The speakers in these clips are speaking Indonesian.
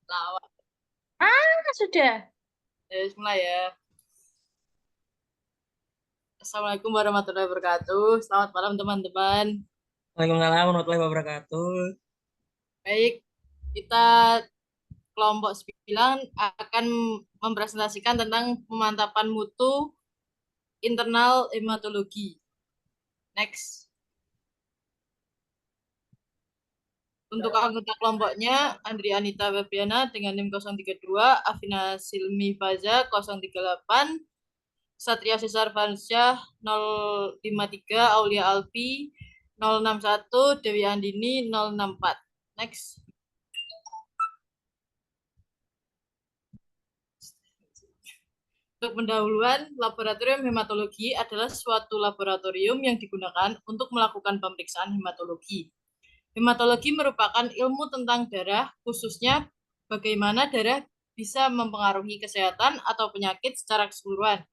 Lawak. Sudah. Ya, mulai ya. Assalamualaikum warahmatullahi wabarakatuh. Selamat malam teman-teman. Waalaikumsalam warahmatullahi wabarakatuh. Baik, kita kelompok 9 akan mempresentasikan tentang pemantapan mutu internal hematologi. Next. Untuk anggota kelompoknya, Andri Anita Febriana dengan NIM 032, Afina Silmi Faza 038, Satria Cesar Fansyah 053, Aulia Alfi 061, Dewi Andini 064. Next. Untuk pendahuluan, laboratorium hematologi adalah suatu laboratorium yang digunakan untuk melakukan pemeriksaan hematologi. Hematologi merupakan ilmu tentang darah, khususnya bagaimana darah bisa mempengaruhi kesehatan atau penyakit secara keseluruhan.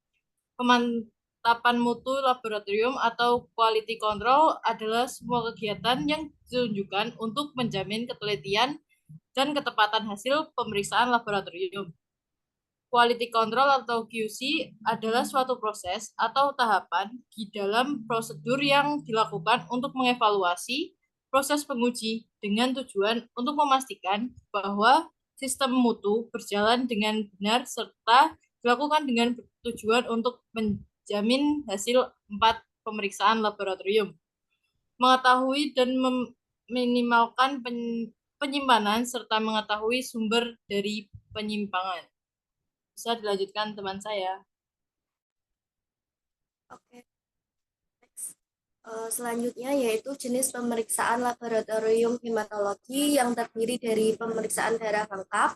Pemantapan mutu laboratorium atau quality control adalah semua kegiatan yang ditunjukkan untuk menjamin ketelitian dan ketepatan hasil pemeriksaan laboratorium. Quality control atau QC adalah suatu proses atau tahapan di dalam prosedur yang dilakukan untuk mengevaluasi proses penguji dengan tujuan untuk memastikan bahwa sistem mutu berjalan dengan benar serta dilakukan dengan tujuan untuk menjamin hasil 4 pemeriksaan laboratorium. Mengetahui dan meminimalkan penyimpanan serta mengetahui sumber dari penyimpangan. Bisa dilanjutkan teman saya. Oke. Selanjutnya yaitu jenis pemeriksaan laboratorium hematologi yang terdiri dari pemeriksaan darah lengkap,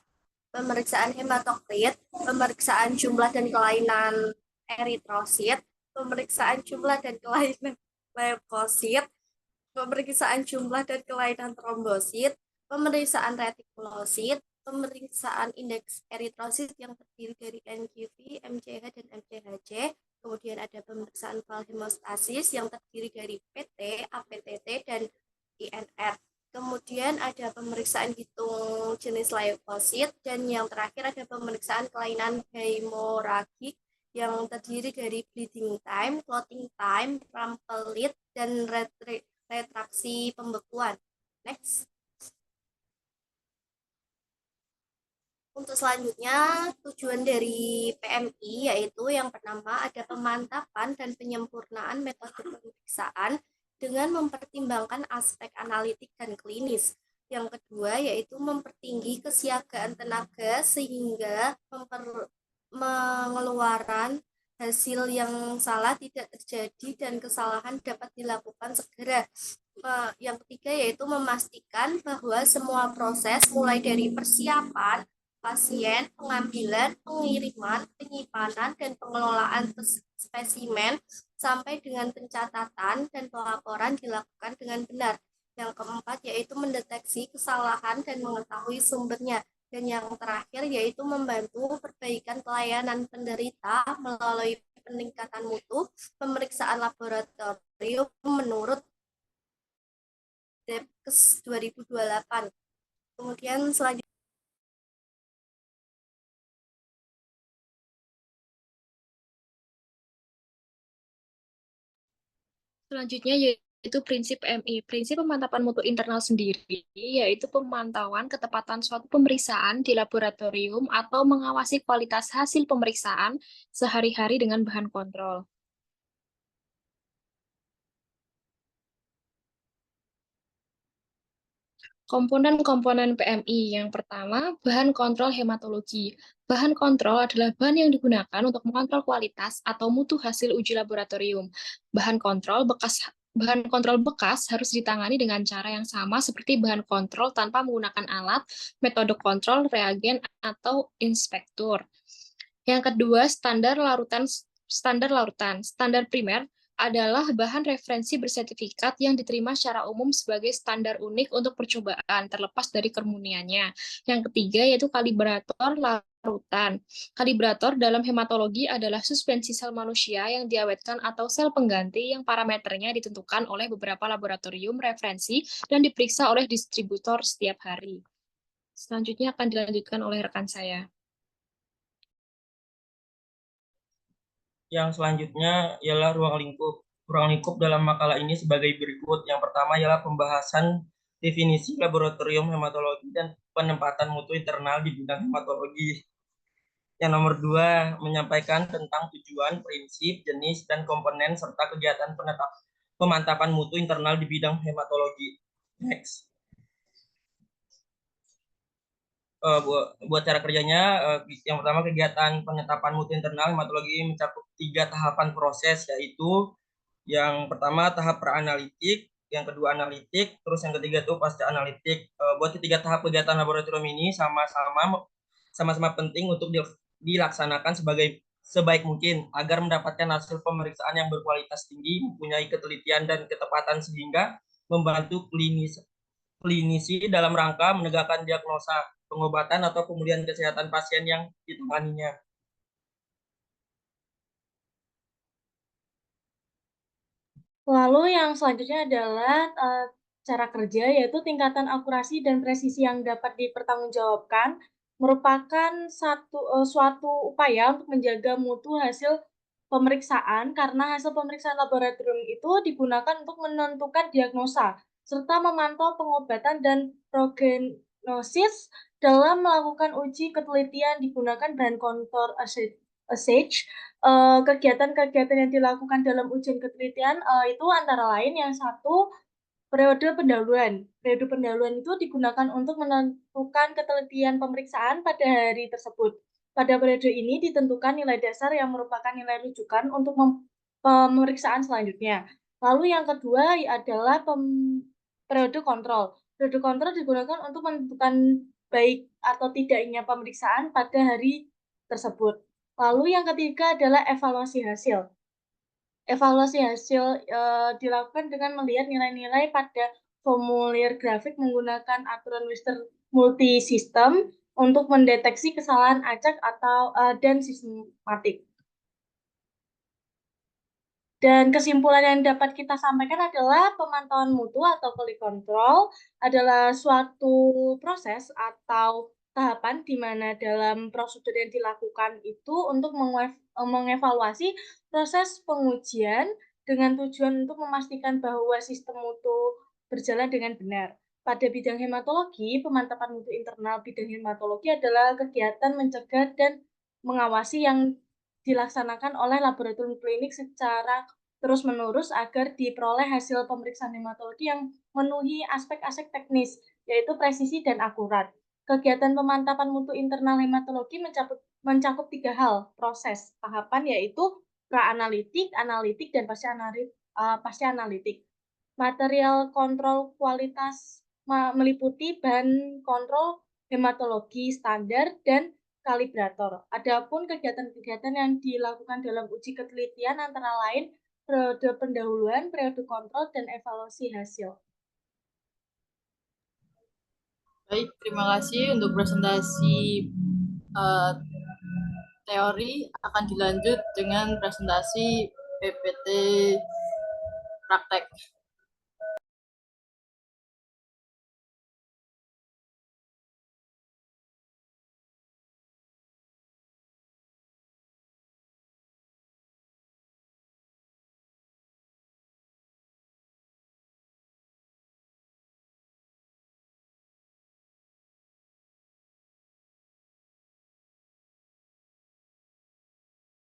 pemeriksaan hematokrit, pemeriksaan jumlah dan kelainan eritrosit, pemeriksaan jumlah dan kelainan leukosit, pemeriksaan jumlah dan kelainan trombosit, pemeriksaan retikulosit, pemeriksaan indeks eritrosit yang terdiri dari NGV, MCH, dan MCHC. Kemudian ada pemeriksaan fal hemostasis yang terdiri dari PT, APTT, dan INR. Kemudian ada pemeriksaan hitung jenis leukosit, dan yang terakhir ada pemeriksaan kelainan hemoragik yang terdiri dari bleeding time, clotting time, rampelit, dan retraksi pembekuan. Next. Untuk selanjutnya, tujuan dari PMI yaitu yang pertama ada pemantapan dan penyempurnaan metode pemeriksaan dengan mempertimbangkan aspek analitik dan klinis. Yang kedua yaitu mempertinggi kesiagaan tenaga sehingga mengeluarkan hasil yang salah tidak terjadi dan kesalahan dapat dilakukan segera. Yang ketiga yaitu memastikan bahwa semua proses mulai dari persiapan pasien, pengambilan, pengiriman, penyimpanan, dan pengelolaan spesimen sampai dengan pencatatan dan pelaporan dilakukan dengan benar. Yang keempat yaitu mendeteksi kesalahan dan mengetahui sumbernya. Dan yang terakhir yaitu membantu perbaikan pelayanan penderita melalui peningkatan mutu pemeriksaan laboratorium menurut Depkes 2028. Kemudian selanjutnya Selanjutnya yaitu prinsip PMI. Prinsip pemantapan mutu internal sendiri yaitu pemantauan ketepatan suatu pemeriksaan di laboratorium atau mengawasi kualitas hasil pemeriksaan sehari-hari dengan bahan kontrol. Komponen-komponen PMI. Yang pertama, bahan kontrol hematologi. Bahan kontrol adalah bahan yang digunakan untuk mengontrol kualitas atau mutu hasil uji laboratorium. Bahan kontrol bekas harus ditangani dengan cara yang sama seperti bahan kontrol tanpa menggunakan alat, metode kontrol, reagen, atau inspektur. Yang kedua, standar larutan. Standar primer adalah bahan referensi bersertifikat yang diterima secara umum sebagai standar unik untuk percobaan, terlepas dari kemuniannya. Yang ketiga yaitu kalibrator larutan. Kalibrator dalam hematologi adalah suspensi sel manusia yang diawetkan atau sel pengganti yang parameternya ditentukan oleh beberapa laboratorium referensi dan diperiksa oleh distributor setiap hari. Selanjutnya akan dilanjutkan oleh rekan saya. Yang selanjutnya ialah ruang lingkup. Ruang lingkup dalam makalah ini sebagai berikut. Yang pertama ialah pembahasan definisi laboratorium hematologi dan penempatan mutu internal di bidang hematologi. Yang nomor 2, menyampaikan tentang tujuan, prinsip, jenis, dan komponen, serta kegiatan pemantapan mutu internal di bidang hematologi. Next. Buat cara kerjanya, yang pertama kegiatan penetapan mutu internal hematologi mencakup 3 tahapan proses, yaitu yang pertama tahap pra-analitik, yang kedua analitik, terus yang ketiga itu pasca analitik. Buat ketiga tahap kegiatan laboratorium ini sama-sama penting untuk dilaksanakan sebaik mungkin agar mendapatkan hasil pemeriksaan yang berkualitas tinggi, mempunyai ketelitian dan ketepatan sehingga membantu klinisi dalam rangka menegakkan diagnosa, pengobatan atau pemulihan kesehatan pasien yang ditanganinya. Lalu yang selanjutnya adalah cara kerja, yaitu tingkatan akurasi dan presisi yang dapat dipertanggungjawabkan merupakan suatu upaya untuk menjaga mutu hasil pemeriksaan karena hasil pemeriksaan laboratorium itu digunakan untuk menentukan diagnosa serta memantau pengobatan dan prognosis dalam melakukan uji ketelitian digunakan bahan kontur assay. Kegiatan-kegiatan yang dilakukan dalam ujian ketelitian itu antara lain yang satu, periode pendahuluan. Periode pendahuluan itu digunakan untuk menentukan ketelitian pemeriksaan pada hari tersebut. Pada periode ini ditentukan nilai dasar yang merupakan nilai rujukan untuk pemeriksaan selanjutnya. Lalu yang kedua adalah periode kontrol. Periode kontrol digunakan untuk menentukan baik atau tidaknya pemeriksaan pada hari tersebut. Lalu yang ketiga adalah evaluasi hasil. Evaluasi hasil dilakukan dengan melihat nilai-nilai pada formulir grafik menggunakan aturan Webster multisistem untuk mendeteksi kesalahan acak atau dan sistematik. Dan kesimpulan yang dapat kita sampaikan adalah pemantauan mutu atau quality control adalah suatu proses atau tahapan di mana dalam prosedur yang dilakukan itu untuk mengevaluasi proses pengujian dengan tujuan untuk memastikan bahwa sistem mutu berjalan dengan benar. Pada bidang hematologi, pemantapan mutu internal bidang hematologi adalah kegiatan mencegah dan mengawasi yang dilaksanakan oleh laboratorium klinik secara terus-menerus agar diperoleh hasil pemeriksaan hematologi yang memenuhi aspek-aspek teknis, yaitu presisi dan akurat. Kegiatan pemantapan mutu internal hematologi mencakup 3 hal proses tahapan, yaitu pra-analitik, analitik, dan pasca analitik. Material kontrol kualitas meliputi bahan kontrol hematologi standar dan kalibrator. Adapun kegiatan-kegiatan yang dilakukan dalam uji ketelitian antara lain periode pendahuluan, periode kontrol, dan evaluasi hasil. Baik, terima kasih untuk presentasi teori. Akan dilanjut dengan presentasi PPT praktek.